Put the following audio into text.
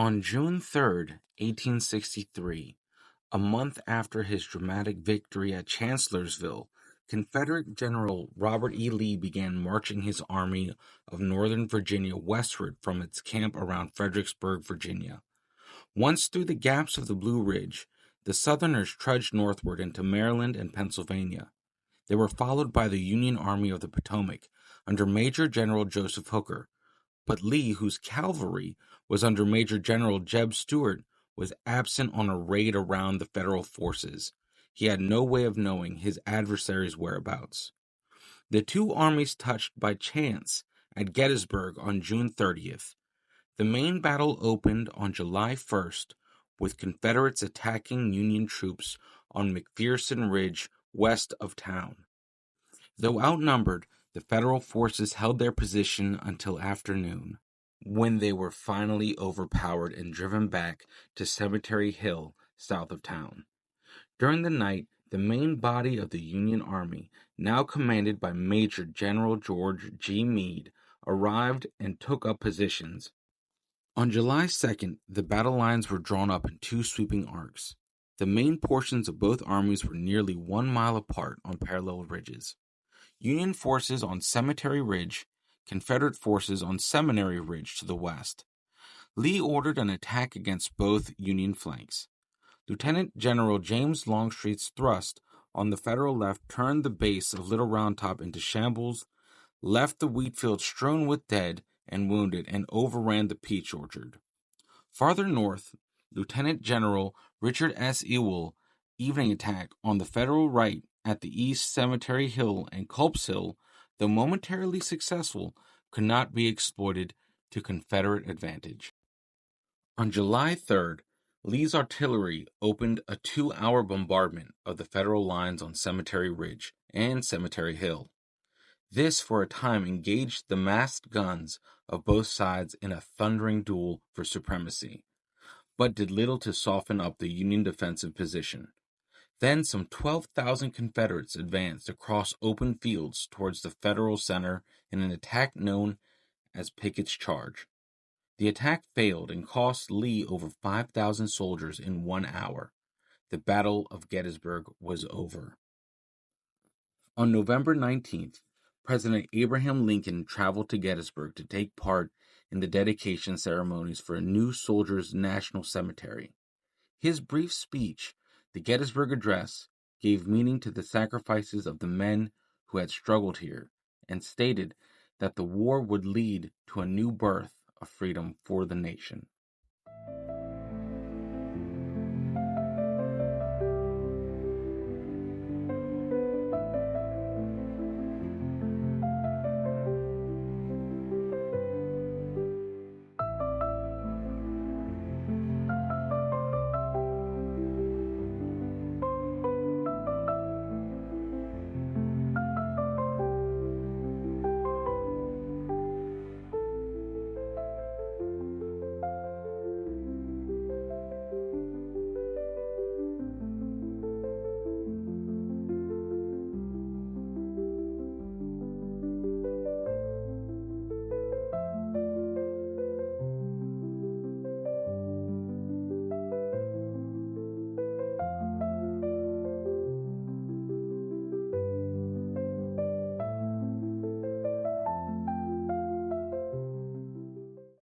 On June 3rd, 1863, a month after his dramatic victory at Chancellorsville, Confederate General Robert E. Lee began marching his Army of Northern Virginia westward from its camp around Fredericksburg, Virginia. Once through the gaps of the Blue Ridge, the Southerners trudged northward into Maryland and Pennsylvania. They were followed by the Union Army of the Potomac under Major General Joseph Hooker, but Lee, whose cavalry was under Major General Jeb Stuart, was absent on a raid around the Federal forces. He had no way of knowing his adversary's whereabouts. The two armies touched by chance at Gettysburg on June 30th. The main battle opened on July 1st, with Confederates attacking Union troops on McPherson Ridge west of town. Though outnumbered, the Federal forces held their position until afternoon, when they were finally overpowered and driven back to Cemetery Hill, south of town. During the night, the main body of the Union Army, now commanded by Major General George G. Meade, arrived and took up positions. On July 2nd, the battle lines were drawn up in two sweeping arcs. The main portions of both armies were nearly 1 mile apart on parallel ridges. Union forces on Cemetery Ridge, Confederate forces on Seminary Ridge to the west. Lee ordered an attack against both Union flanks. Lieutenant General James Longstreet's thrust on the Federal left turned the base of Little Round Top into shambles, left the wheat field strewn with dead and wounded, and overran the peach orchard. Farther north, Lieutenant General Richard S. Ewell evening attack on the Federal right at the East Cemetery Hill and Culp's Hill, though momentarily successful, could not be exploited to Confederate advantage. On July 3rd, Lee's artillery opened a 2-hour bombardment of the Federal lines on Cemetery Ridge and Cemetery Hill. This, for a time, engaged the massed guns of both sides in a thundering duel for supremacy, but did little to soften up the Union defensive position. Then some 12,000 Confederates advanced across open fields towards the Federal center in an attack known as Pickett's Charge. The attack failed and cost Lee over 5,000 soldiers in 1 hour. The Battle of Gettysburg was over. On November 19th, President Abraham Lincoln traveled to Gettysburg to take part in the dedication ceremonies for a new soldiers' national cemetery. His brief speech, the Gettysburg Address, gave meaning to the sacrifices of the men who had struggled here, and stated that the war would lead to a new birth of freedom for the nation.